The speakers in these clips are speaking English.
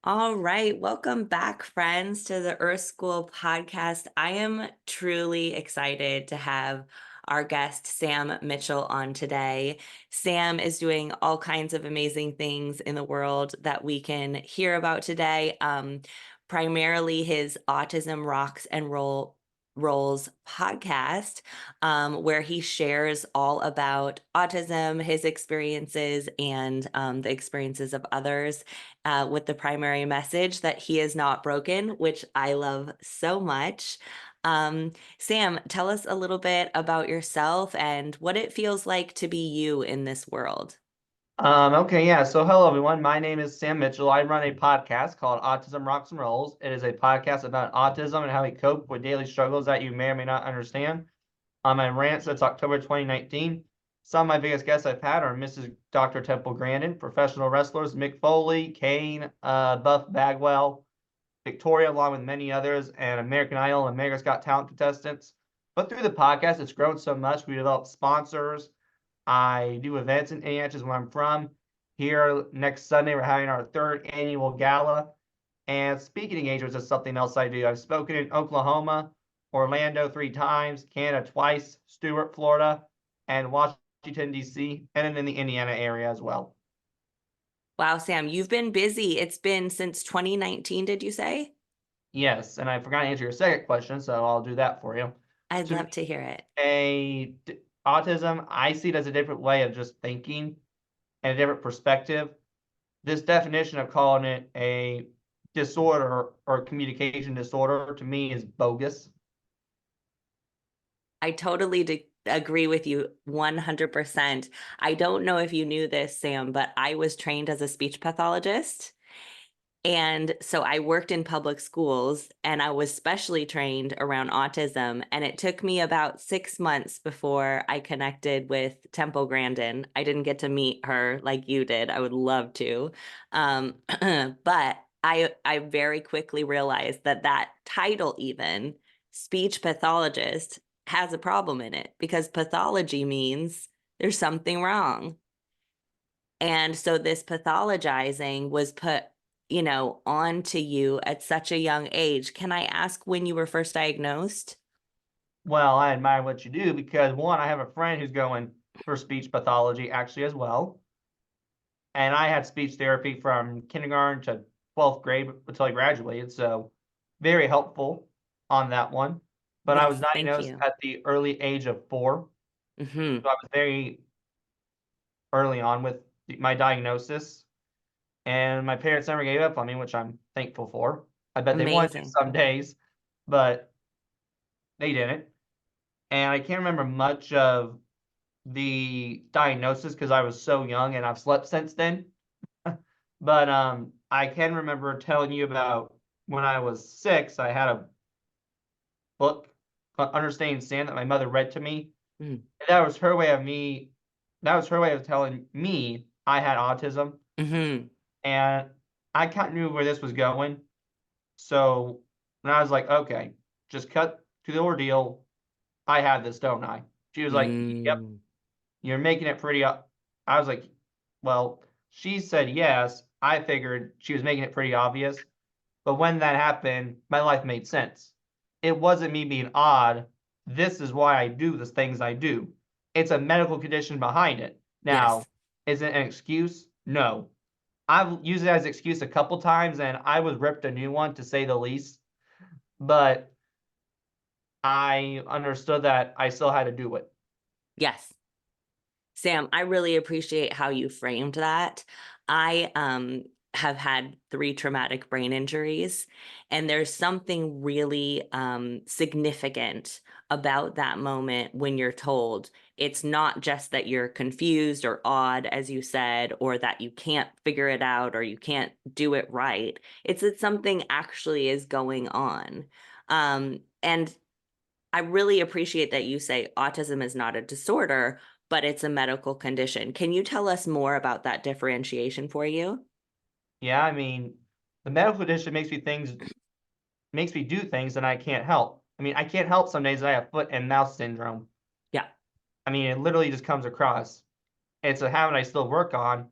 All right. Welcome back, friends, to the Earth School podcast. I am truly excited to have our guest, Sam Mitchell, on today. Sam is doing all kinds of amazing things in the world that we can hear about today. Primarily his Autism Rocks and Rolls podcast, where he shares all about autism, his experiences, and the experiences of others, with the primary message that he is not broken, which I love so much. Sam, tell us a little bit about yourself and what it feels like to be you in this world. Okay, yeah. So hello everyone. My name is Sam Mitchell. I run a podcast called Autism Rocks and Rolls. It is a podcast about autism and how we cope with daily struggles that you may or may not understand. I ran since October 2019. Some of my biggest guests I've had are Mrs. Dr. Temple Grandin, professional wrestlers Mick Foley, Kane, Buff Bagwell, Victoria, along with many others, and American Idol and America's Got Talent contestants. But through the podcast, it's grown so much. We developed sponsors. I do events in Indianapolis where I'm from. Here next Sunday, we're having our third annual gala. And speaking engagements is something else I do. I've spoken in Oklahoma, Orlando 3 times, Canada twice, Stewart, Florida, and Washington, D.C., and then in the Indiana area as well. Wow, Sam, you've been busy. It's been since 2019, did you say? Yes, and I forgot to answer your second question, so I'll do that for you. I'd To love to hear it. a autism, I see it as a different way of just thinking and a different perspective. This definition of calling it a disorder or communication disorder to me is bogus. I totally agree with you 100%. I don't know if you knew this, Sam, but I was trained as a speech pathologist. And so I worked in public schools and I was specially trained around autism. And it took me about 6 months before I connected with Temple Grandin. I didn't get to meet her like you did. I would love to. But I very quickly realized that that title, even speech pathologist, has a problem in it because pathology means there's something wrong. And so this pathologizing was put, onto you at such a young age. Can I ask when you were first diagnosed? Well, I admire what you do because one, I have a friend who's going for speech pathology actually as well. And I had speech therapy from kindergarten to 12th grade until I graduated. So very helpful on that one. But I was Yes, thank diagnosed you. at the early age of 4. Hmm. So I was very early on with my diagnosis. And my parents never gave up on me, which I'm thankful for. I bet they wanted to Amazing. some days, but they didn't. And I can't remember much of the diagnosis because I was so young and I've slept since then. But I can remember telling you about when I was 6, I had a book, Understanding Sand, that my mother read to me. Mm. And that was her way of telling me I had autism. Hmm. And I kind of knew where this was going. So when I was like, okay, just cut to the ordeal. I have this, don't I? She was like, yep, Mm. you're making it pretty up. I was like, well, she said yes. I figured she was making it pretty obvious. But when that happened, my life made sense. It wasn't me being odd. This is why I do the things I do. It's a medical condition behind it. Yes. Now, is it an excuse? No. I've used it as an excuse a couple times and I was ripped a new one to say the least. But I understood that I still had to do it. Yes. Sam, I really appreciate how you framed that. I have had 3 traumatic brain injuries, and there's something really significant about that moment when you're told it's not just that you're confused or odd, as you said, or that you can't figure it out or you can't do it right. It's that something actually is going on. And I really appreciate that you say autism is not a disorder, but it's a medical condition. Can you tell us more about that differentiation for you? Yeah, I mean, the medical condition makes me do things that I can't help. I mean, I can't help some days that I have foot and mouth syndrome. Yeah. I mean, it literally just comes across. It's a habit I still work on.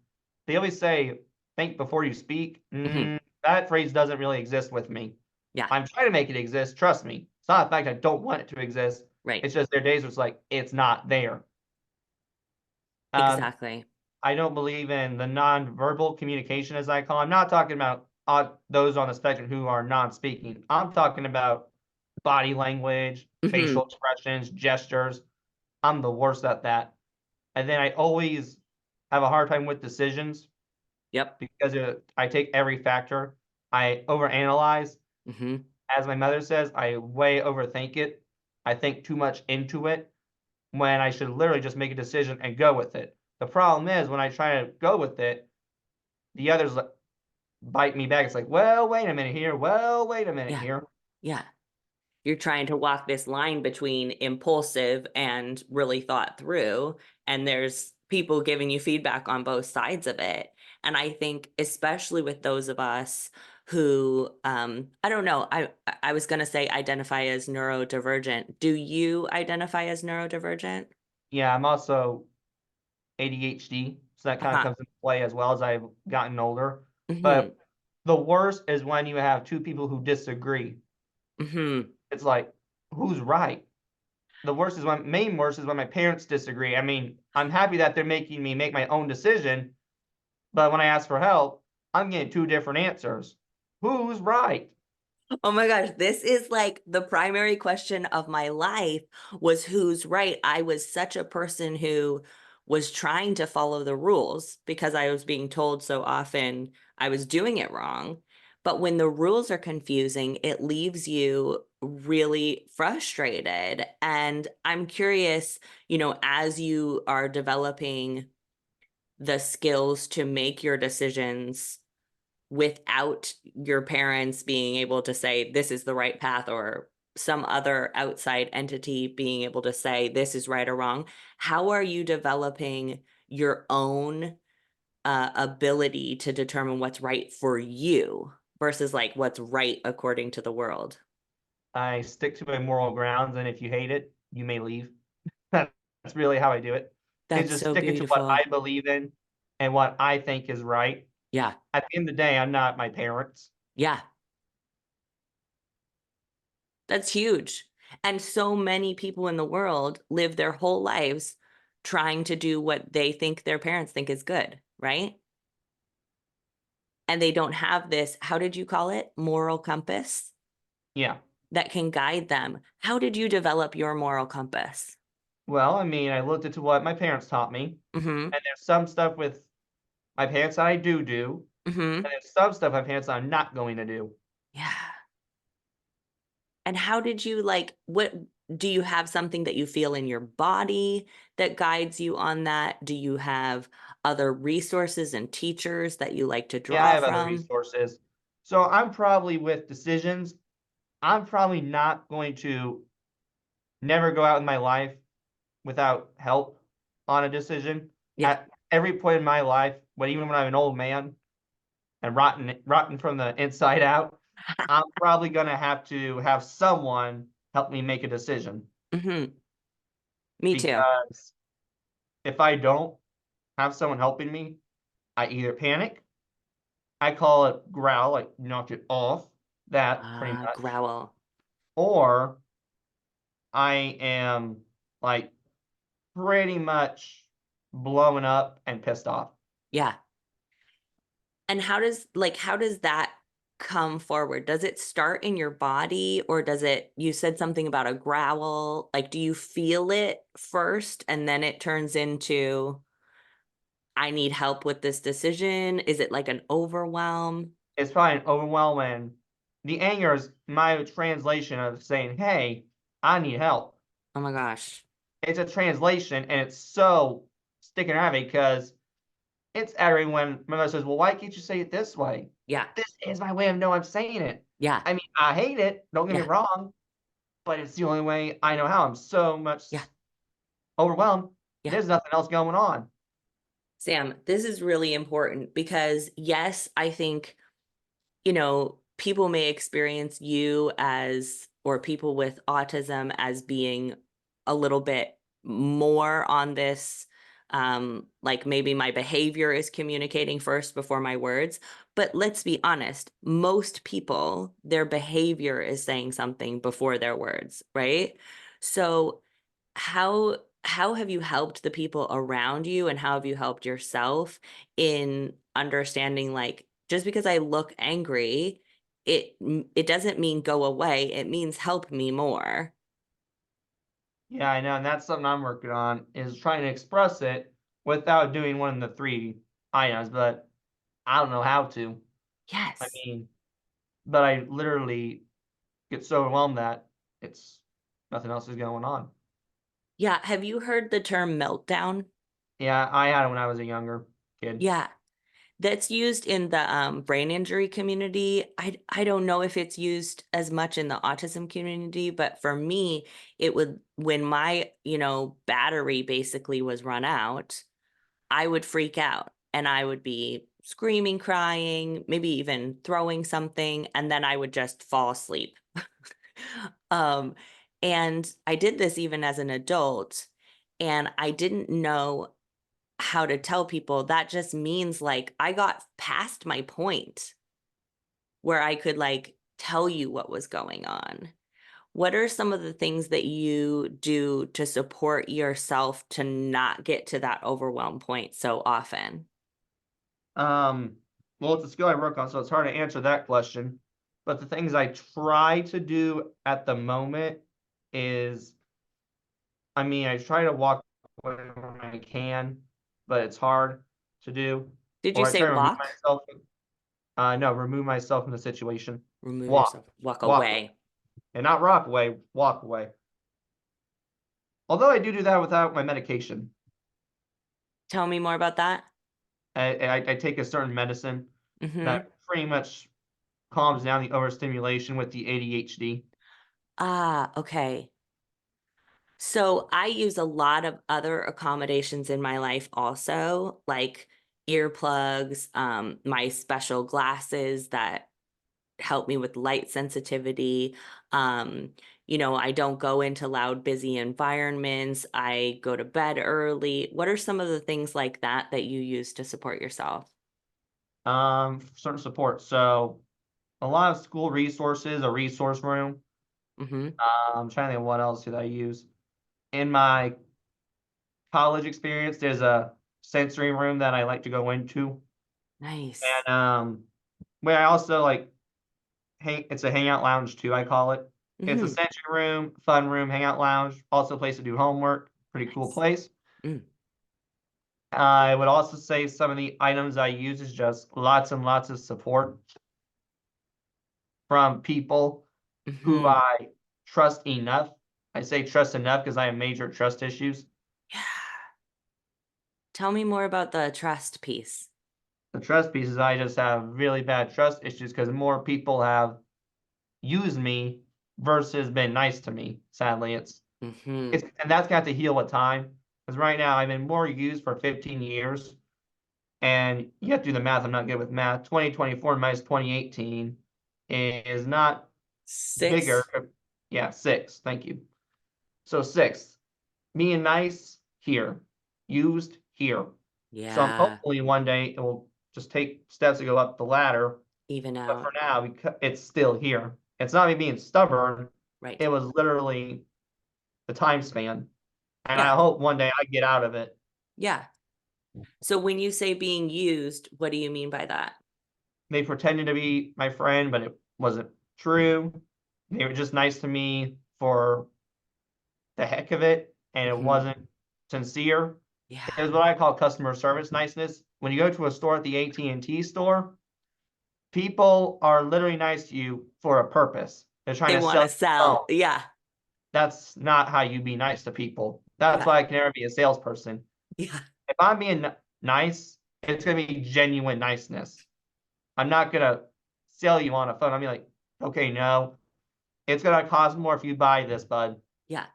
They always say, think before you speak. Hmm. that phrase doesn't really exist with me. Yeah, I'm trying to make it exist, trust me. It's not the fact I don't want it to exist. right. It's just there are days where it's like it's not there. Um, Exactly. I don't believe in the nonverbal communication, as I call it. I'm not talking about those on the spectrum who are non-speaking. I'm talking about body language, Hmm. facial expressions, gestures. I'm the worst at that. And then I always have a hard time with decisions Yep. because I take every factor. I overanalyze. Hmm. As my mother says, I way overthink it. I think too much into it when I should literally just make a decision and go with it. The problem is when I try to go with it, the others bite me back. It's like, well, wait a minute here. Well, wait a minute Yeah. here. Yeah. You're trying to walk this line between impulsive and really thought through, and there's people giving you feedback on both sides of it. And I think especially with those of us who I don't know, I was going to say identify as neurodivergent. Do you identify as neurodivergent? Yeah, I'm also ADHD, so that kind of Uh-huh. comes into play as well as I've gotten older. Hmm. But the worst is when you have two people who disagree. Hmm. It's like, who's right? The worst is when main worst is when my parents disagree. I mean, I'm happy that they're making me make my own decision, but when I ask for help, I'm getting two different answers. Who's right? Oh my gosh, this is like the primary question of my life was who's right. I was such a person who was trying to follow the rules because I was being told so often I was doing it wrong. But when the rules are confusing, it leaves you really frustrated. And I'm curious, as you are developing the skills to make your decisions without your parents being able to say this is the right path or some other outside entity being able to say this is right or wrong, how are you developing your own ability to determine what's right for you versus like what's right according to the world? I stick to my moral grounds, and if you hate it, you may leave. That's really how I do it. It's That's just so sticking to what I beautiful. believe in and what I think is right. Yeah. At the end of the day, I'm not my parents. Yeah. That's huge. And so many people in the world live their whole lives trying to do what they think their parents think is good, right? And they don't have this, how did you call it? Moral compass Yeah. that can guide them. How did you develop your moral compass? Well, I mean, I looked into what my parents taught me, Mm-hmm. and there's some stuff with my parents that I do, Mm-hmm. and there's some stuff my parents that I'm not going to do. Yeah. And how did you like, what do you have something that you feel in your body that guides you on that? Do you have other resources and teachers that you like to Yeah, I draw have other from? resources. So I'm probably with decisions. I'm probably not going to never go out in my life without help on a decision. Yeah. At every point in my life, when even when I'm an old man and rotten from the inside out, I'm probably gonna have to have someone help me make a decision Mm-hmm. Me too. because if I don't have someone helping me, I either panic, I call it growl, like knock it off, that pretty much, Growl. or I am like pretty much blowing up and pissed off. Yeah. And how does that come forward? Does it start in your body or does it, you said something about a growl? Like, do you feel it first and then it turns into, I need help with this decision? Is it like an overwhelm? It's probably an overwhelm, and the anger is my translation of saying, "Hey, I need help." Oh my gosh. It's a translation, and it's so sticking out of me because it's everyone. My mother says, "Well, why can't you say it this way?" Yeah. This is my way of know I'm saying it. Yeah. I mean, I hate it. Don't get me Yeah. wrong, but it's the only way I know how. I'm so much Yeah. overwhelmed. Yeah. There's nothing else going on. Sam, this is really important because yes, I think people may experience you as, or people with autism as being a little bit more on this Like maybe my behavior is communicating first before my words. But let's be honest, most people, their behavior is saying something before their words, right? So how have you helped the people around you, and how have you helped yourself in understanding, like, just because I look angry, it doesn't mean go away. It means help me more. Yeah, I know, and that's something I'm working on is trying to express it without doing one of the three items, but I don't know how to. I Yes. mean, but I literally get so overwhelmed that it's nothing else is going on. Yeah. Have you heard the term meltdown? Yeah, I had it when I was a younger kid. Yeah. That's used in the brain injury community. I don't know if it's used as much in the autism community, but for me, it would, when my, battery basically was run out, I would freak out and I would be screaming, crying, maybe even throwing something, and then I would just fall asleep. um, and I did this even as an adult, and I didn't know how to tell people that just means like I got past my point where I could like tell you what was going on. What are some of the things that you do to support yourself to not get to that overwhelm point so often? Um, well, it's a skill I work on, so it's hard to answer that question. But the things I try to do at the moment is, I mean, I try to walk away when I can, but it's hard to do. Did you Or I say try to remove walk? myself. No, remove myself from the situation. Remove Walk, yourself, walk walk away, away. and not rock away. Walk away. Although I do that without my medication. Tell me more about that. I take a certain medicine Mm-hmm. that pretty much calms down the overstimulation with the ADHD. Ah, okay. So I use a lot of other accommodations in my life also, like earplugs, my special glasses that help me with light sensitivity. Um, I don't go into loud, busy environments. I go to bed early. What are some of the things like that that you use to support yourself? Certain support. So a lot of school resources, a resource room. Mm-hmm. I'm trying to think of what else did I use. In my college experience, there's a sensory room that I like to go into. Nice. And where I also like it's a hangout lounge too, I call it. It's a Mm-hmm. sensory room, fun room, hangout lounge, also a place to do homework. Pretty cool Nice. place. Mm. I would also say some of the items I use is just lots and lots of support from people who Mm-hmm. I trust enough. I say trust enough because I have major trust issues. Yeah. Tell me more about the trust piece. The trust pieces, I just have really bad trust issues because more people have used me versus been nice to me. Sadly, Mm-hmm. it's and that's got to heal with time. Because right now I've been more used for 15 years, and you have to do the math. I'm not good with math. 2024 minus 2018 is not bigger. 6. Yeah, six. Thank you. So six. Being nice here, used here. So Yeah. hopefully one day it will just take steps to go up the ladder. Even But for out. now, because it's still here. It's not me being stubborn. Right. It was literally the time span. And Yeah. I hope one day I get out of it. Yeah. So when you say being used, what do you mean by that? They pretended to be my friend, but it wasn't true. They were just nice to me for the heck of it, and it Hmm. wasn't sincere. It Yeah. was what I call customer service niceness. When you go to a store at the AT&T store, people are literally nice to you for a purpose. They're trying They to want sell to you a phone. sell. Yeah. That's not how you be nice to people. That's Yeah. why I can never be a salesperson. Yeah. If I'm being nice, it's gonna be genuine niceness. I'm not gonna sell you on a phone. I'll be like, okay, no, it's gonna cost more if you buy this, bud. Yeah.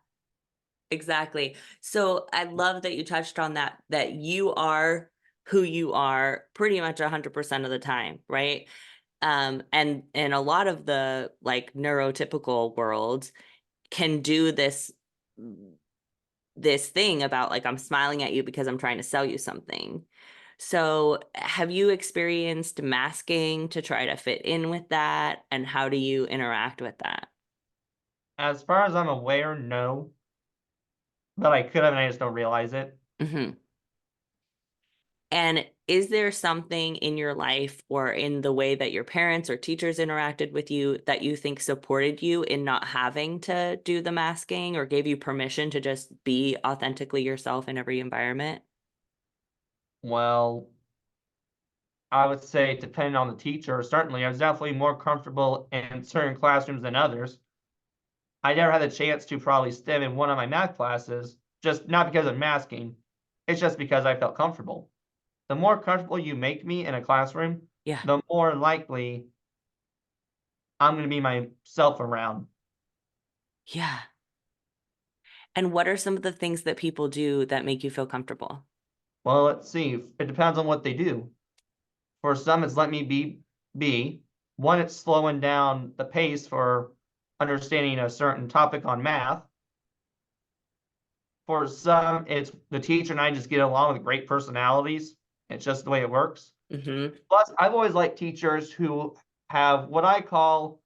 Exactly. So I love that you touched on that you are who you are pretty much 100% of the time, right? And in a lot of the like neurotypical world can do this this thing about like I'm smiling at you because I'm trying to sell you something. So, have you experienced masking to try to fit in with that? And how do you interact with that? As far as I'm aware, no, but I could have, and I just don't realize it. Hmm. And is there something in your life or in the way that your parents or teachers interacted with you that you think supported you in not having to do the masking or gave you permission to just be authentically yourself in every environment? Well, I would say depending on the teacher, certainly I was definitely more comfortable in certain classrooms than others. I never had the chance to probably stem in one of my math classes, just not because of masking. It's just because I felt comfortable. The more comfortable you make me in a classroom, Yeah. the more likely I'm going to be myself around. Yeah. And what are some of the things that people do that make you feel comfortable? Well, let's see. It depends on what they do. For some, it's let me be. One, it's slowing down the pace for understanding a certain topic on math. For some, it's the teacher and I just get along with great personalities. It's just the way it works. Hmm. Plus, I've always liked teachers who have what I call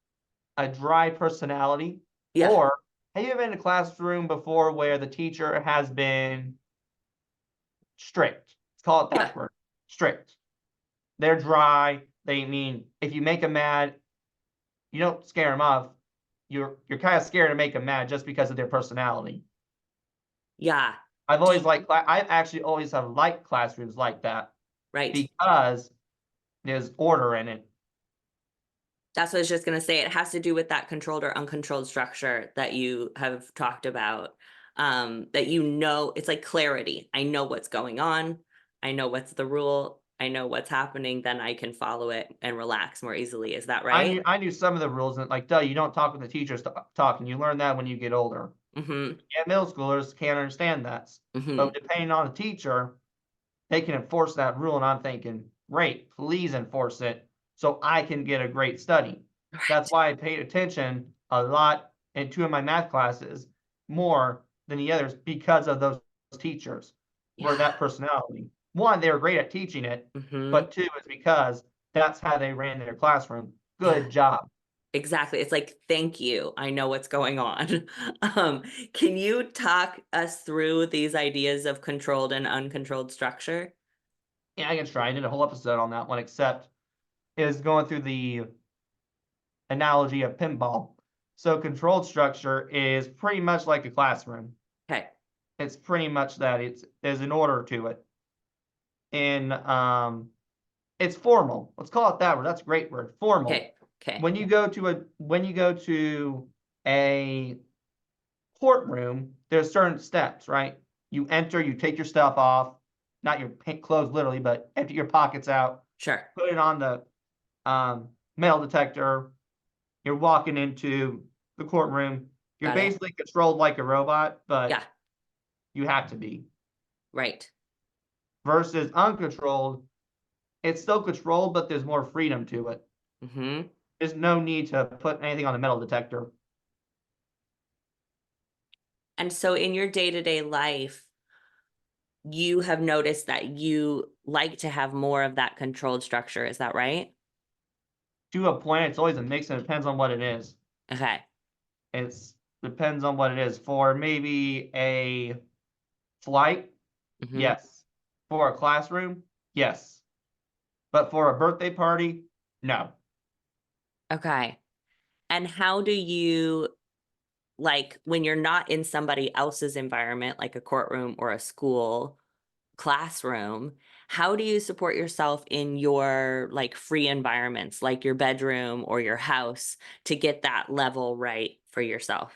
a dry personality. Yeah. Or have you been in a classroom before where the teacher has been strict? Let's call it Yeah. that word, strict. They're dry. They mean if you make them mad, you don't scare them off. You're kind of scared to make them mad just because of their personality. Yeah. I've Do always you, liked, I actually always have liked classrooms like that right. because there's order in it. That's what I was just going to say. It has to do with that controlled or uncontrolled structure that you have talked about. That it's like clarity. I know what's going on. I know what's the rule. I know what's happening. Then I can follow it and relax more easily. Is that I right? knew I knew some of the rules and like, duh, you don't talk when the teacher's talking. You learn that when you get older. Mm-hmm. Yeah, middle schoolers can't understand that. Mm-hmm. But depending on the teacher, they can enforce that rule. And I'm thinking, great, please enforce it so I can get a great study. That's Right. why I paid attention a lot in two of my math classes more than the others because of those teachers were Yeah. that personality. One, they were great at teaching it, Mm-hmm. but two, it's because that's how they ran their classroom. Yeah. Good job. Exactly. It's like, thank you. I know what's going on. Um, can you talk us through these ideas of controlled and uncontrolled structure? Yeah, I can try. I did a whole episode on that one, except is going through the analogy of pinball. So controlled structure is pretty much like a classroom. Okay. It's pretty much that. There's an order to it. And it's formal. Let's call it that word. That's a great word. Formal. Okay. Okay. When you go to a courtroom, there's certain steps, right? You enter, you take your stuff off, not your clothes literally, but empty your pockets out, Sure. put it on the metal detector. You're walking into the courtroom. You're Got it. basically controlled like a robot, Yeah. but you have to be. Right. Versus uncontrolled, it's still controlled, but there's more freedom to it. Hmm. There's no need to put anything on the metal detector. And so in your day-to-day life, you have noticed that you like to have more of that controlled structure. Is that right? To a point, it's always a mix and it depends on what it is. Okay. It's depends on what it is. For maybe a flight, Hmm. yes. For a classroom, yes. But for a birthday party, no. Okay. And how do you like when you're not in somebody else's environment, like a courtroom or a school classroom, how do you support yourself in your like free environments, like your bedroom or your house, to get that level right for yourself?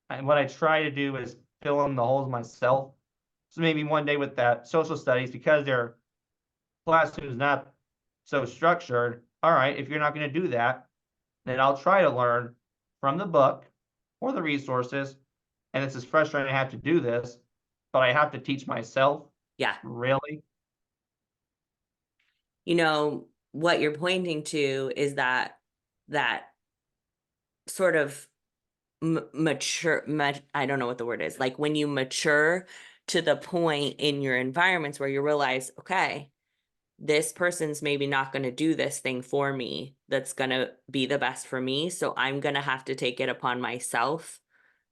And what I try to do is fill in the holes myself. So maybe one day with that social studies, because their classroom is not so structured. All right, if you're not going to do that, then I'll try to learn from the book or the resources. And it's just frustrating to have to do this, but I have to teach myself. Yeah. Really? What you're pointing to is that sort of mature, I don't know what the word is, like when you mature to the point in your environments where you realize, okay, this person's maybe not going to do this thing for me that's going to be the best for me. So I'm going to have to take it upon myself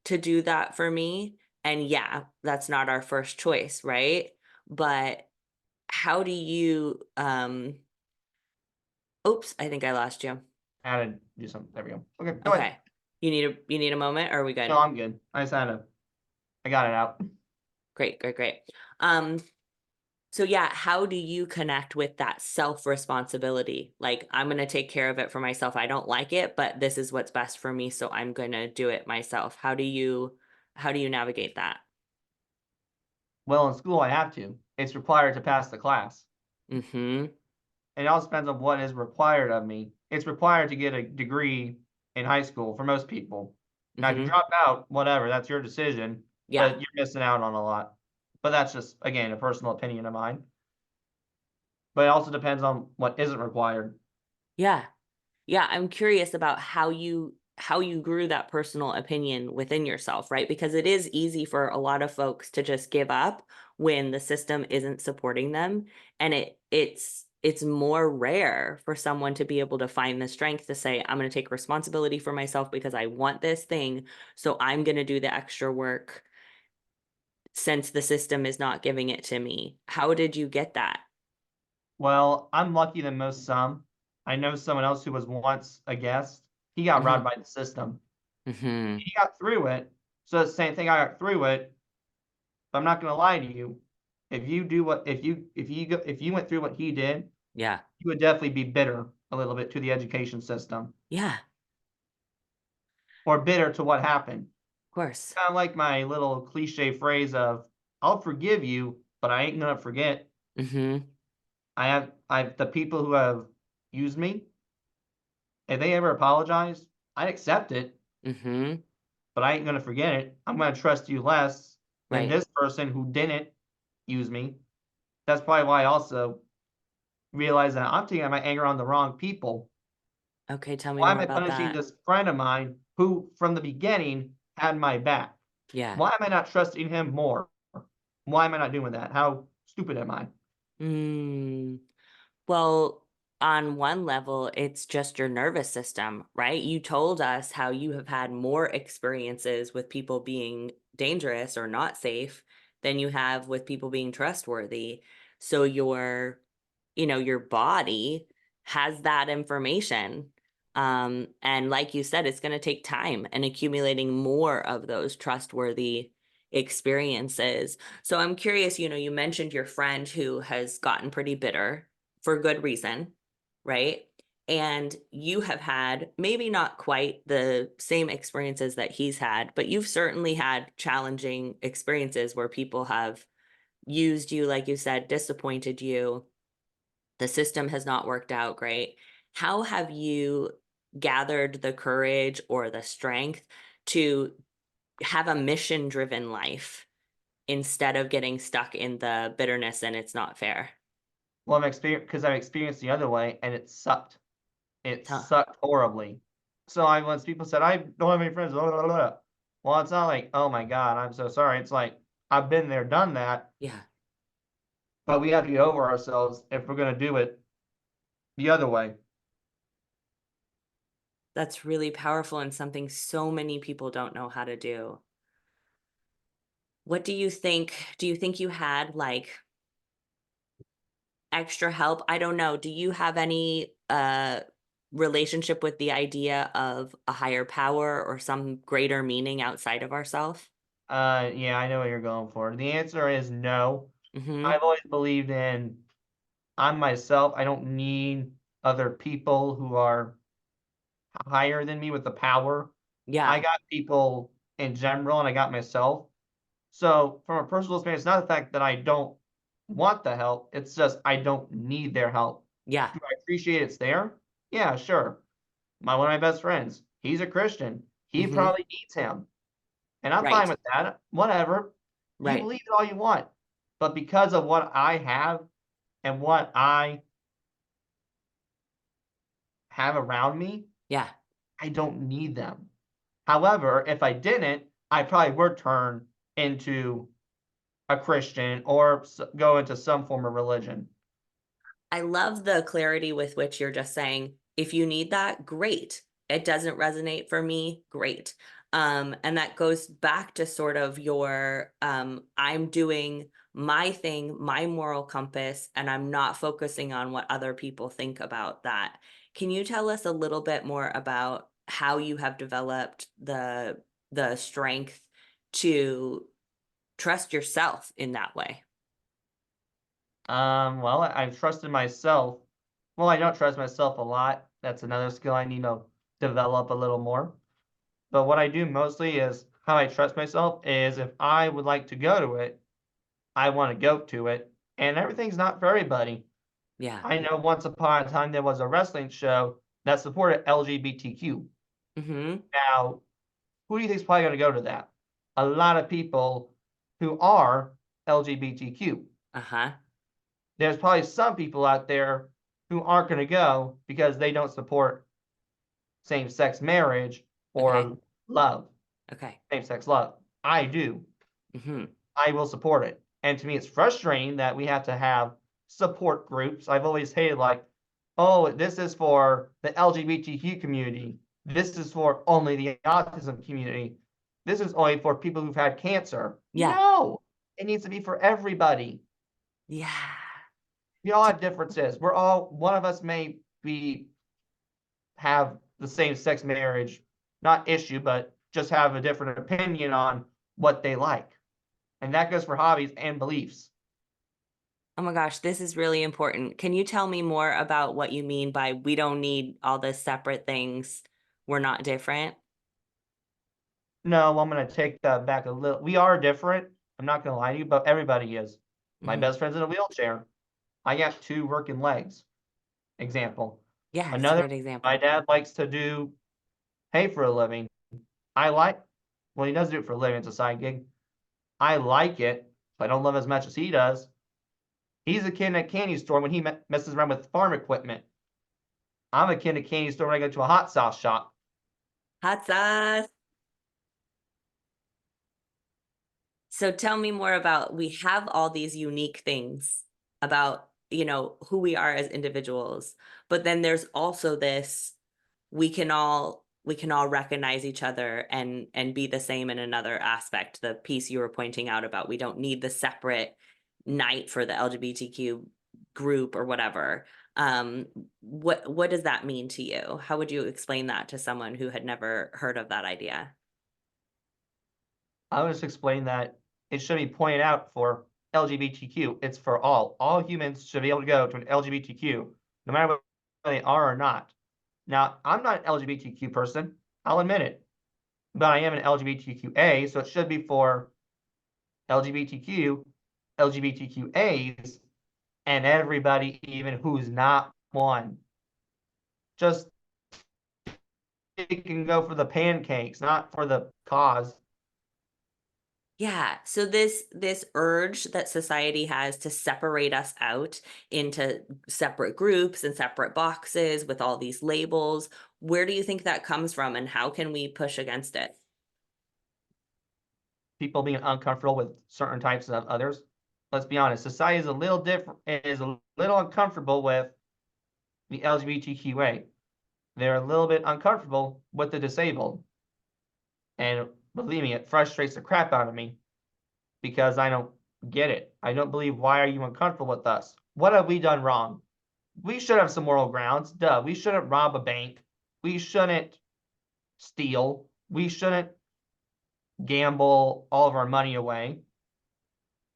to do that for me. And yeah, that's not our first choice, right? But how do you, oops, I think I lost you. I had to do something. There we go. Okay, go ahead. Okay. You need a moment, or are we good? No, I'm good. I got it out. Great, great, great. Um, so yeah, how do you connect with that self-responsibility? Like, I'm going to take care of it for myself. I don't like it, but this is what's best for me, so I'm going to do it myself. How do you navigate that? Well, in school, I have to. It's required to pass the class. Mhm. And it also depends on what is required of me. It's required to get a degree in high school for most people. Now, if you Mhm. drop out, whatever, that's your decision, Yeah. but you're missing out on a lot. But that's just, again, a personal opinion of mine. But it also depends on what isn't required. Yeah. Yeah, I'm curious about how you grew that personal opinion within yourself, right? Because it is easy for a lot of folks to just give up when the system isn't supporting them, and it's more rare for someone to be able to find the strength to say, I'm going to take responsibility for myself because I want this thing, so I'm going to do the extra work since the system is not giving it to me. How did you get that? Well, I'm lucky than most some. I know someone else who was once a guest. He got robbed Mhm. by the system. Mhm. He got through it. So it's the same thing. I got through it. But I'm not going to lie to you. If you do what if you went through what he did, Yeah. you would definitely be bitter a little bit to the education system Yeah, of or bitter to what happened. course. Kind of like my little cliche phrase of I'll forgive you, but I ain't gonna forget. Mhm. I have the people who have used me, if they ever apologize, I'd accept it, Mhm. but I ain't gonna forget it. I'm gonna trust you less than Right. this person who didn't use me. That's probably why I also realize that I'm taking my anger on the wrong people. Okay, tell me Why am more I about punishing that. this friend of mine who, from the beginning, had my back? Yeah. Why am I not trusting him more? Why am I not doing that? How stupid am I? Mm. Well, on one level, it's just your nervous system, right? You told us how you have had more experiences with people being dangerous or not safe than you have with people being trustworthy. So your body has that information. And like you said, it's going to take time and accumulating more of those trustworthy experiences. So I'm curious, you mentioned your friend who has gotten pretty bitter for good reason, right? And you have had maybe not quite the same experiences that he's had, but you've certainly had challenging experiences where people have used you, like you said, disappointed you. The system has not worked out great. How have you gathered the courage or the strength to have a mission driven life instead of getting stuck in the bitterness and it's not fair? Well, I've experienced the other way, and it sucked. It Huh. sucked horribly. So I once people said I don't have any friends. Blah, blah, blah. Well, it's not like oh my god, I'm so sorry. It's like I've been there, done that, Yeah. but we have to get over ourselves if we're gonna do it the other way. That's really powerful and something so many people don't know how to do. What do you think? Do you think you had like extra help? I don't know. Do you have any relationship with the idea of a higher power or some greater meaning outside of ourself? Yeah, I know what you're going for. The answer is no. Mhm. I've always believed in I'm myself. I don't need other people who are higher than me with the power. I Yeah. got people in general and I got myself. So from a personal experience, it's not the fact that I don't want the help, it's just I don't need their help. Yeah. Do I appreciate it's there? Yeah, sure. One of my best friends, he's a Christian. He Mhm. probably needs him. And I'm fine Right. with that. Whatever. You Right. believe it all you want. But because of what I have and what I have around me, Yeah. I don't need them. However, if I didn't, I probably would turn into a Christian or go into some form of religion. I love the clarity with which you're just saying, if you need that, great. It doesn't resonate for me, great. And that goes back to sort of your I'm doing my thing, my moral compass, and I'm not focusing on what other people think about that. Can you tell us a little bit more about how you have developed the strength to trust yourself in that way? Well, I've trusted myself. Well, I don't trust myself a lot. That's another skill I need to develop a little more. But what I do mostly is how I trust myself is if I would like to go to it, I want to go to it. And everything's not for everybody. Yeah. I know once upon a time there was a wrestling show that supported LGBTQ. Mm-hmm. Now, who do you think is probably going to go to that? A lot of people who are LGBTQ. Uh-huh. There's probably some people out there who aren't going to go because they don't support same-sex marriage Okay. or love, Okay. same-sex love. I do. Mm-hmm. I will support it. And to me, it's frustrating that we have to have support groups. I've always hated like, oh, this is for the LGBTQ community. This is for only the autism community. This is only for people who've had cancer. Yeah. No, it needs to be for everybody. Yeah. We all have differences. We're all, one of us may be have the same sex marriage, not issue, but just have a different opinion on what they like. And that goes for hobbies and beliefs. Oh my gosh, this is really important. Can you tell me more about what you mean by we don't need all the separate things? We're not different? No, I'm going to take that back a little. We are different. I'm not going to lie to you, but everybody is. My Hmm. best friend's in a wheelchair. I got two working legs. Example. Yeah, it's a Another, great my example. dad likes to do hay for a living. I like, well, he does do it for a living. It's a side gig. I like it, but I don't love it as much as he does. He's a kid in a candy store when he messes around with farm equipment. I'm a kid in a candy store when I go to a hot sauce shop. Hot sauce. So tell me more about we have all these unique things about, who we are as individuals, but then there's also this we can all recognize each other and be the same in another aspect. The piece you were pointing out about we don't need the separate night for the LGBTQ group or whatever. Um, what does that mean to you? How would you explain that to someone who had never heard of that idea? I would just explain that it should be pointed out for LGBTQ. It's for all. All humans should be able to go to an LGBTQ, no matter what they are or not. Now, I'm not an LGBTQ person. I'll admit it. But I am an LGBTQA, so it should be for LGBTQ, LGBTQAs, and everybody, even who's not one. Just it can go for the pancakes, not for the cause. Yeah. So this urge that society has to separate us out into separate groups and separate boxes with all these labels, where do you think that comes from and how can we push against it? People being uncomfortable with certain types of others. Let's be honest, society is a little different, is a little uncomfortable with the LGBTQA. They're a little bit uncomfortable with the disabled. And believe me, it frustrates the crap out of me because I don't get it. I don't believe why are you uncomfortable with us? What have we done wrong? We should have some moral grounds. Duh. We shouldn't rob a bank. We shouldn't steal. We shouldn't gamble all of our money away.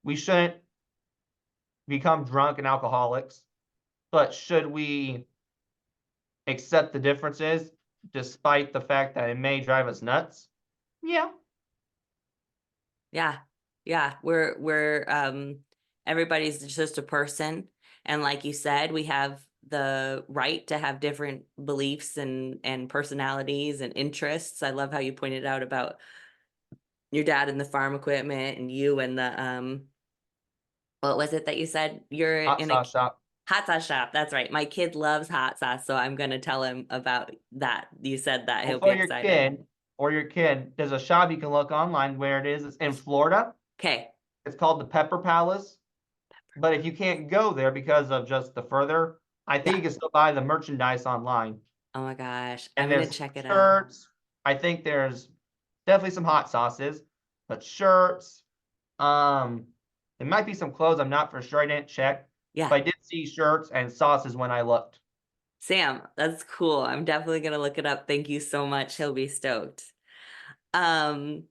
We shouldn't become drunk and alcoholics. But should we accept the differences despite the fact that it may drive us nuts? Yeah. Yeah. Yeah. We're everybody's just a person. And like you said, we have the right to have different beliefs and personalities and interests. I love how you pointed out about your dad and the farm equipment and you and the what was it that you said? You're Hot in a sauce shop. hot sauce shop. That's right. My kid loves hot sauce, so I'm gonna tell him about that. You said that Well, he'll be for your excited. kid, or your kid, there's a shop you can look online where it is. It's in Florida. Okay. It's called the Pepper Palace. But if you can't go there because of just the further, I think Yeah. you can still buy the merchandise online. Oh my gosh. And I'm gonna there's check it out. shirts. I think there's definitely some hot sauces, but shirts. Um, there might be some clothes. I'm not for sure. I didn't check, Yeah. but I did see shirts and sauces when I looked. Sam, that's cool. I'm definitely gonna look it up. Thank you so much. He'll be stoked. Um,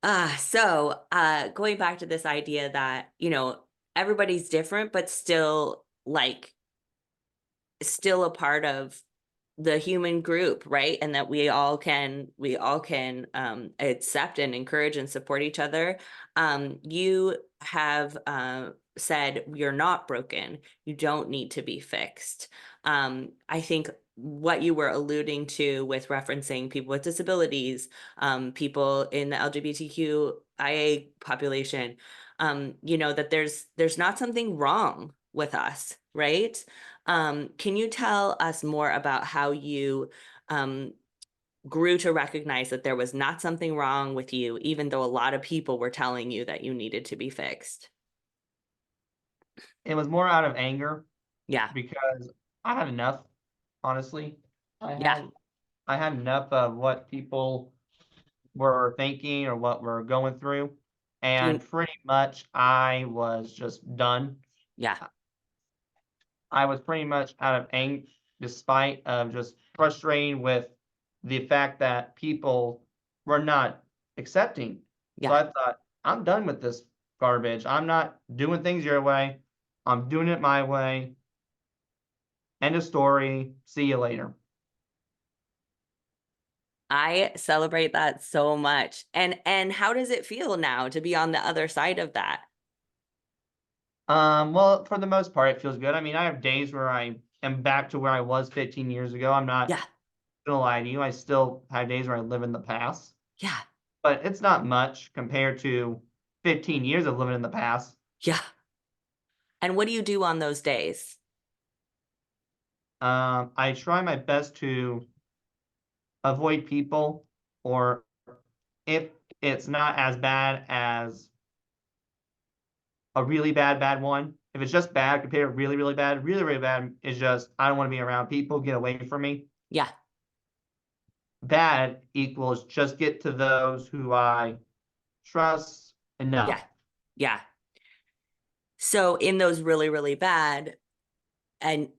going back to this idea that, everybody's different, but still a part of the human group, right? And that we all can accept and encourage and support each other. You have said you're not broken. You don't need to be fixed. I think what you were alluding to with referencing people with disabilities, people in the LGBTQIA population, that there's not something wrong with us, right? Can you tell us more about how you um, grew to recognize that there was not something wrong with you, even though a lot of people were telling you that you needed to be fixed? It was more out of anger Yeah, because I had enough, honestly. I yeah, had I had enough of what people were thinking or what we're going through. And you, pretty much I was just done. yeah, I was pretty much out of anger, despite of just frustrating with the fact that people were not accepting. So yeah. I thought, I'm done with this garbage. I'm not doing things your way. I'm doing it my way. End of story. See you later. I celebrate that so much. And how does it feel now to be on the other side of that? Well, for the most part, it feels good. I mean, I have days where I am back to where I was 15 years ago. I'm not Yeah, gonna lie to you. I still have days where I live in the past, yeah, but it's not much compared to 15 years of living in the past. yeah. And what do you do on those days? I try my best to avoid people, or if it's not as bad as a really bad one, if it's just bad compared to really, really bad is just, I don't want to be around people, get away from me. Yeah, Bad equals just get to those who I trust yeah, enough. yeah. So in those really, really bad, and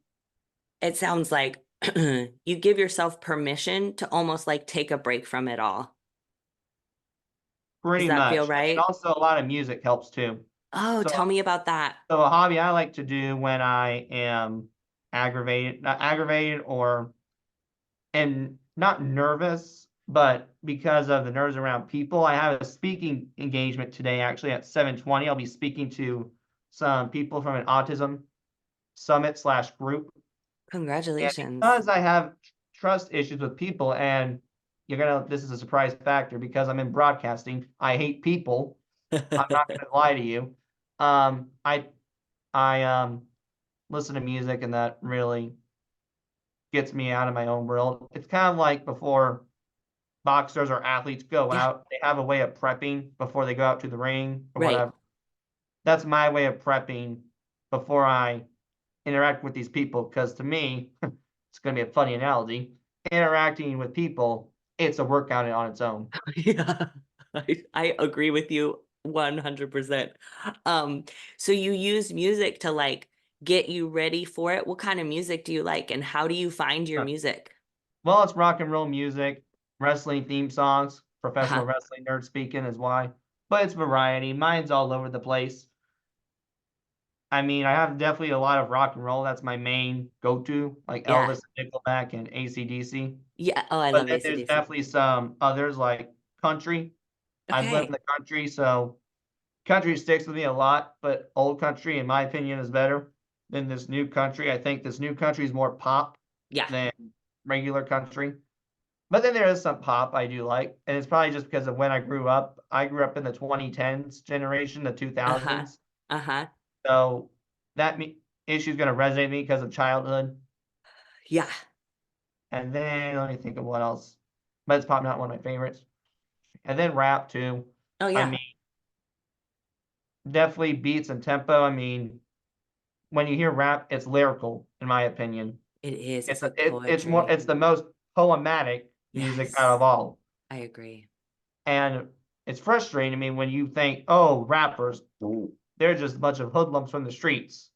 it sounds like you give yourself permission to almost like take a break from it all. Does Pretty that feel much. And right? also a lot of music helps too. Oh, So tell me about that. so a hobby I like to do when I am not aggravated or and not nervous, but because of the nerves around people, I have a speaking engagement today actually at 7:20. I'll be speaking to some people from an autism summit slash group. And Congratulations. because I have trust issues with people, and this is a surprise factor because I'm in broadcasting, I hate people. I'm not gonna lie to you. Um, I I listen to music, and that really gets me out of my own world. It's kind of like before boxers or athletes go Yeah, out, they have a way of prepping before they go out to the ring or right. whatever. That's my way of prepping before I interact with these people. Because to me, it's going to be a funny analogy. Interacting with people, it's a workout on its own. Yeah, I agree with you 100%. Um, so you use music to like get you ready for it. What kind of music do you like and how do you find your Huh. music? Well, it's rock and roll music, wrestling theme songs, Uh-huh. professional wrestling nerd speaking is why. But it's variety. Mine's all over the place. I mean, I have definitely a lot of rock and roll. That's my main go-to, like Yeah. Elvis, Nickelback, and AC/DC. Yeah. Oh, I But love then there's AC/DC. definitely some others like country. I've lived in Okay. the country, so country sticks with me a lot, but old country, in my opinion, is better than this new country. I think this new country is more pop Yeah. than regular country. But then there is some pop I do like, and it's probably just because of when I grew up. I grew up in the 2010s generation, the Uh-huh. 2000s. Uh-huh. So that issue is going to resonate with me because of childhood. Yeah. And then let me think of what else. but it's probably not one of my favorites. And then rap too. Oh I yeah, mean, definitely beats and tempo. I mean, when you hear rap, it's lyrical, in my opinion. it is. It's It's like it's more poetry. it's the most poematic music out Yes, of all. I agree. And it's frustrating to me when you think, oh, rappers, they're just a bunch of hoodlums from the streets.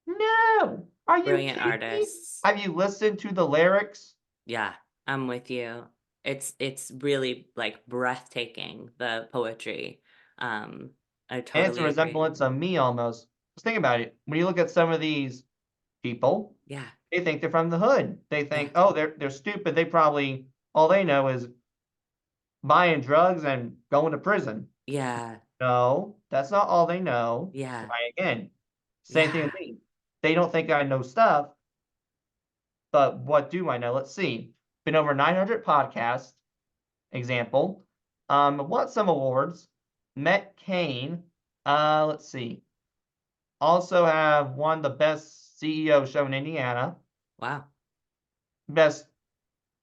No, are you Brilliant kidding me? artists. Have you listened to the lyrics? Yeah, I'm with you. It's really like breathtaking, the poetry. Um, I And it's a totally agree. resemblance of me almost. Just think about it. When you look at some of these people, Yeah, they think they're from the hood. They yeah, think, oh, they're stupid. They probably all they know is buying drugs and going to prison. yeah, No, that's not all they know. yeah, Try again. Same thing with yeah, me. They don't think I know stuff, but what do I know? Let's see. Been over 900 podcasts, example. Won some awards. Met Kane. Let's see. Also have won the best CEO show in Indiana. wow, Best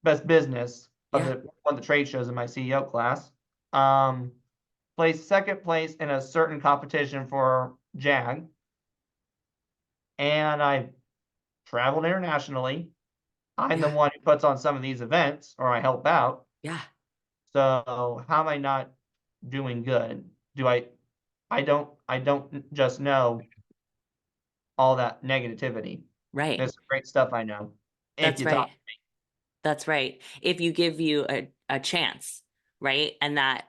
best business of yeah, the one of the trade shows in my CEO class. Um, Placed second place in a certain competition for JAG, and I traveled internationally. I'm the yeah, one who puts on some of these events, or I help out. yeah, So how am I not doing good? Do I don't just know all that negativity. right. There's some great stuff I know. If That's you talk, right. That's right. If you give you a chance, right? And that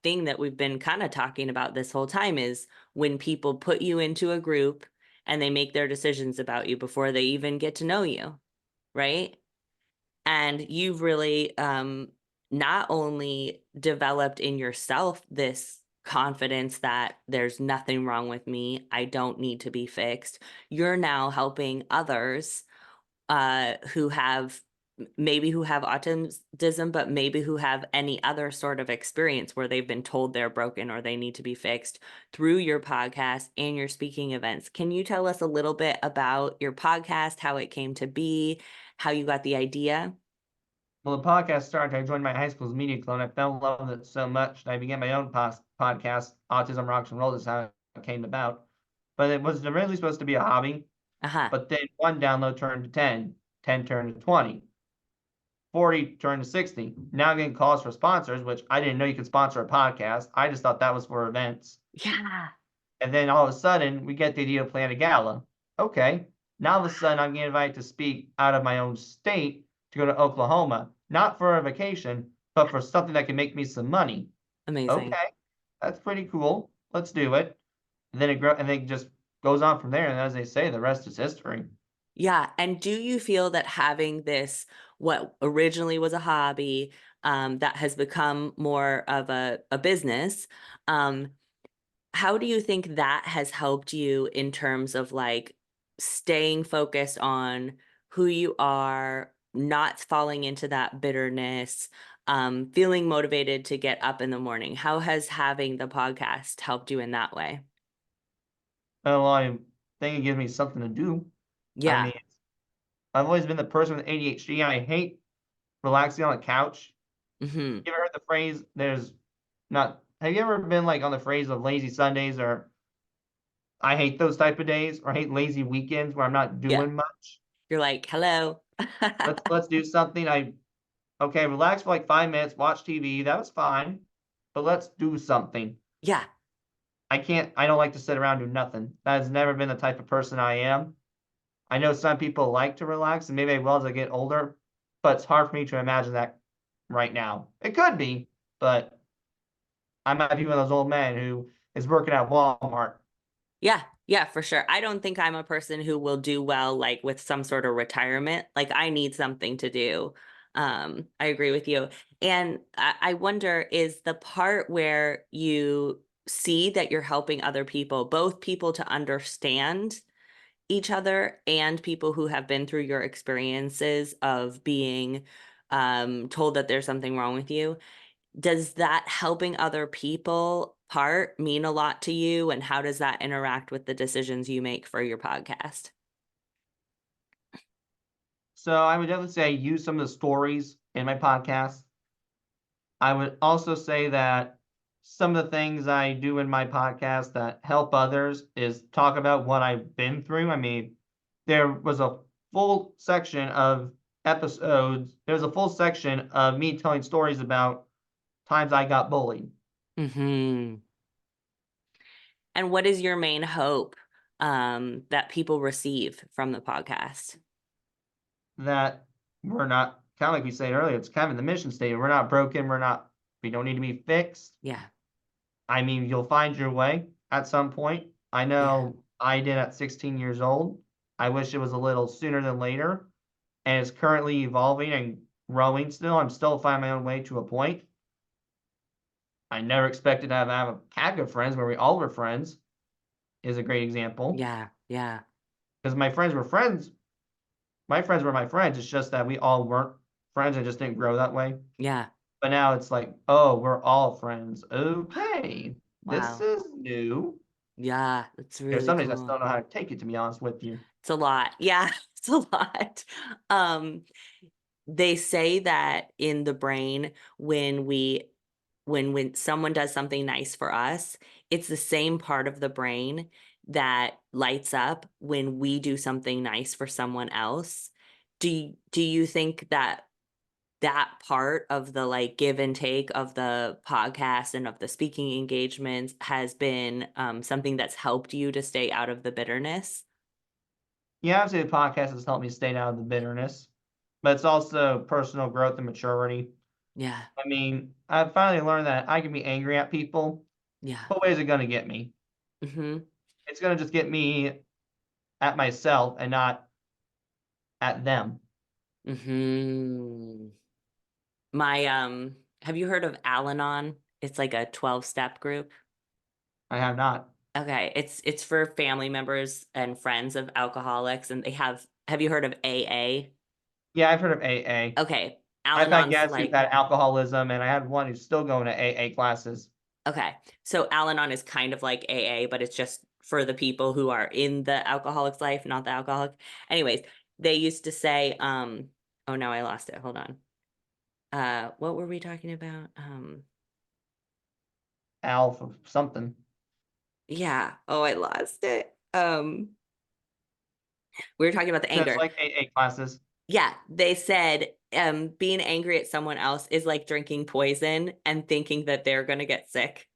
thing that we've been kind of talking about this whole time is when people put you into a group and they make their decisions about you before they even get to know you, right? And you've really not only developed in yourself this confidence that there's nothing wrong with me, I don't need to be fixed. You're now helping others who have maybe who have autism, but maybe who have any other sort of experience where they've been told they're broken or they need to be fixed through your podcast and your speaking events. Can you tell us a little bit about your podcast, how it came to be, how you got the idea? well, the podcast started. I joined my high school's media club, and I fell in love with it so much that I began my own podcast, Autism Rocks and Roll. Is how it came about. But it was originally supposed to be a hobby. Uh-huh. But then one download turned to 10, 10 turned to 20, 40 turned to 60. Now I'm getting calls for sponsors, which I didn't know you could sponsor a podcast. I just thought that was for events. Yeah. And then all of a sudden, we get the idea to plan a gala. Okay. Now all of a sudden, I'm getting invited to speak out of my own state to go to Oklahoma, not for a vacation, but for something that can make me some money. Amazing. Okay. That's pretty cool. Let's do it. And then it just goes on from there. And as they say, the rest is history. Yeah. And do you feel that having this, what originally was a hobby, that has become more of a business, um, how do you think that has helped you in terms of like staying focused on who you are, not falling into that bitterness, feeling motivated to get up in the morning? How has having the podcast helped you in that way? Well, I think it gives me something to do. I Yeah. mean, I've always been the person with ADHD. I hate relaxing on the couch. Hmm. You ever heard the phrase, there's not, have you ever been like on the phrase of lazy Sundays or I hate those type of days or I hate lazy weekends where I'm not Yeah. doing much? You're like, hello. Let's do something. Okay, relax for like 5 minutes, watch TV. That was fine. But let's do something. Yeah. I don't like to sit around and do nothing. That has never been the type of person I am. I know some people like to relax, and maybe I will as I get older, but it's hard for me to imagine that right now. It could be, but I might be one of those old men who is working at Walmart. Yeah, yeah, for sure. I don't think I'm a person who will do well like with some sort of retirement. Like I need something to do. I agree with you. And I wonder, is the part where you see that you're helping other people, both people to understand each other and people who have been through your experiences of being told that there's something wrong with you, does that helping other people part mean a lot to you? And how does that interact with the decisions you make for your podcast? So I would definitely say I use some of the stories in my podcast. I would also say that some of the things I do in my podcast that help others is talk about what I've been through. I mean, there was a full section of episodes, there's a full section of me telling stories about times I got bullied. Hmm. And what is your main hope that people receive from the podcast? That we're not kind of like we said earlier, it's kind of in the mission statement. We're not broken, we don't need to be fixed. Yeah, I mean, you'll find your way at some point. I yeah, know I did at 16 years old. I wish it was a little sooner than later. And it's currently evolving and growing still. I'm still finding my own way to a point. I never expected to have a pack of friends where we all were friends, is a great example. yeah, yeah, Because my friends were friends. My friends were my friends. It's just that we all weren't friends and just didn't grow that way. yeah. But now it's like, oh, we're all friends. Okay, this Wow. is new. Yeah, that's There's really some days I cool. still don't know how to take it, to be honest with you. It's a lot. Yeah, it's a lot. Um, they say that in the brain, when we when someone does something nice for us, it's the same part of the brain that lights up when we do something nice for someone else. Do you think that that part of the like give and take of the podcast and of the speaking engagements has been something that's helped you to stay out of the bitterness? Yeah, I'd say the podcast has helped me stay out of the bitterness, but it's also personal growth and maturity. Yeah, I mean, I've finally learned that I can be angry at people, yeah. but where's it gonna get me? Mm-hmm. It's gonna just get me at myself and not at them. Mm-hmm. My have you heard of Al-Anon? It's like a 12-step group. I have not. Okay, it's for family members and friends of alcoholics, and they have you heard of AA? Yeah, I've heard of AA. Okay, I've had Al-Anon's guests who've like had alcoholism, and I had one who's still going to AA classes. okay. So Al-Anon is kind of like AA, but it's just for the people who are in the alcoholic's life, not the alcoholic. Anyways, they used to say, oh no, I lost it. Hold on. What were we talking about? Alpha something. Yeah. Oh, I lost it. We were talking about the So it's anger. like AA classes. Yeah, they said being angry at someone else is like drinking poison and thinking that they're gonna get sick.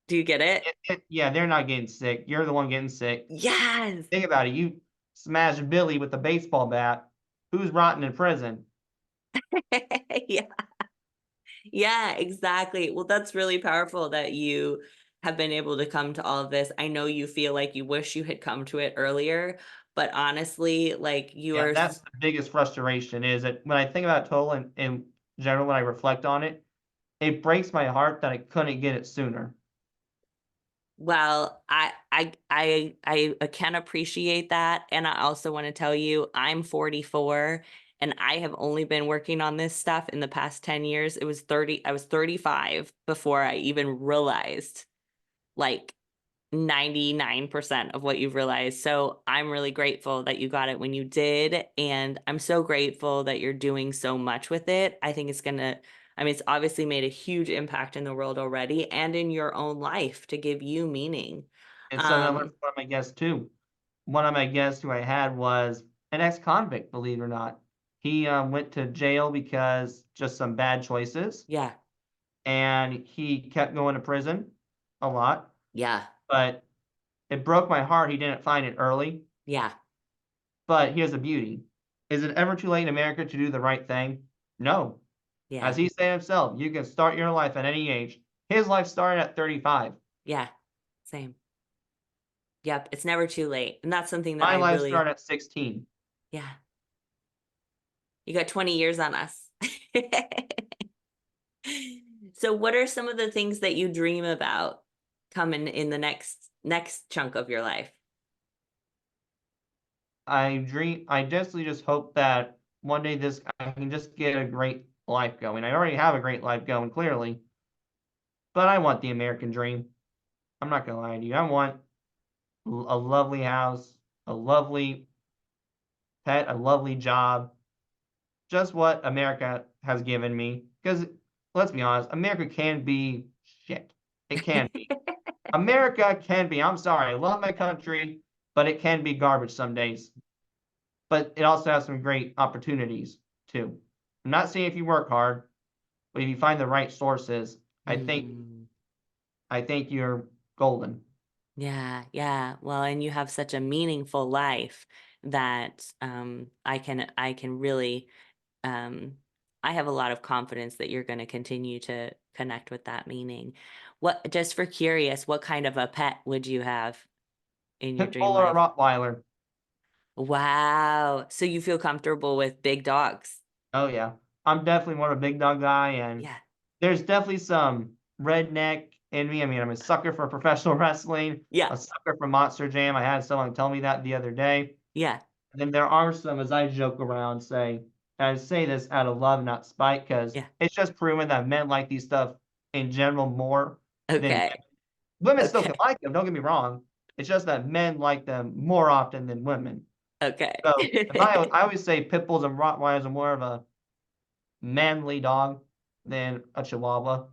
Do you get it? Yeah, they're not getting sick. You're the one getting sick. Yes. Think about it. You smash Billy with a baseball bat. Who's rotting in prison? Yeah. Yeah, exactly. Well, that's really powerful that you have been able to come to all of this. I know you feel like you wish you had come to it earlier, but honestly, like you Yeah, are that's the biggest frustration is that when I think about total in general, when I reflect on it, it breaks my heart that I couldn't get it sooner. well, I can appreciate that. And I also want to tell you, I'm 44 and I have only been working on this stuff in the past 10 years. I was 35 before I even realized like 99% of what you've realized. So I'm really grateful that you got it when you did. And I'm so grateful that you're doing so much with it. I think I mean, it's obviously made a huge impact in the world already and in your own life to give you meaning. It's something I learned Um, from one of my guests too. One of my guests who I had was an ex-convict, believe it or not. He went to jail because just some bad choices, yeah, and he kept going to prison a lot. yeah, But it broke my heart he didn't find it early. yeah, But here's the beauty. Is it ever too late in America to do the right thing? No. As yeah, he said himself, you can start your life at any age. His life started at 35. yeah, same. Yep, it's never too late. And that's something that My I life really, started at 16. yeah, you got 20 years on us. So what are some of the things that you dream about coming in the next chunk of your life? I desperately just hope that one day I can just get a great life going. I already have a great life going, clearly, but I want the American dream. I'm not gonna lie to you. I want a lovely house, a lovely pet, a lovely job, just what America has given me. Because let's be honest, America can be shit. It can be. America can be. I'm sorry. I love my country, but it can be garbage some days. But it also has some great opportunities too. I'm not saying if you work hard, but if you find the right sources, I think Mm, I think you're golden. yeah, yeah. Well, and you have such a meaningful life that I can really um I have a lot of confidence that you're going to continue to connect with that meaning. What, just for curious, what kind of a pet would you have in your Pit dream bull or a life? Rottweiler. Wow. So you feel comfortable with big dogs? Oh yeah. I'm definitely more of a big dog guy, and Yeah. there's definitely some redneck in me. I mean, I'm a sucker for professional wrestling, Yeah. a sucker for Monster Jam. I had someone tell me that the other day. Yeah. And then there are some, as I joke around, and I say this out of love, not spite, because Yeah. it's just proven that men like these stuff in general more than women. Okay. Women still can Okay. like them, don't get me wrong. It's just that men like them more often than women. Okay. So I always say pit bulls and Rottweilers are more of a manly dog than a Chihuahua.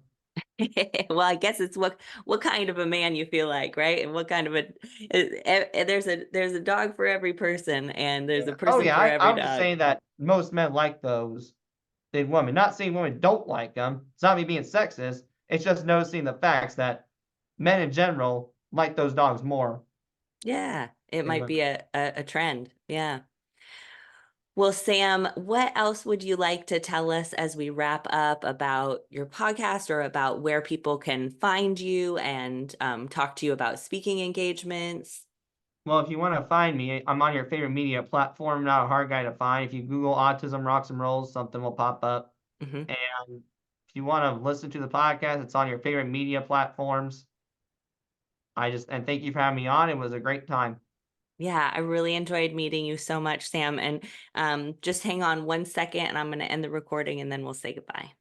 Well, I guess it's what kind of a man you feel like, right? And what kind of there's a dog for every person, and there's Yeah. a Oh person yeah, for I every was just dog. saying that most men like those than women. Not saying women don't like them. It's not me being sexist. It's just noticing the facts that men in general like those dogs more Yeah, it than might be women. a trend. Yeah. Well, Sam, what else would you like to tell us as we wrap up about your podcast or about where people can find you and talk to you about speaking engagements? Well, if you want to find me, I'm on your favorite media platform. Not a hard guy to find. If you Google autism rocks and rolls, something will pop up. Hmm. And if you want to listen to the podcast, it's on your favorite media platforms. And thank you for having me on. It was a great time. Yeah, I really enjoyed meeting you so much, Sam. And just hang on one second and I'm going to end the recording and then we'll say goodbye.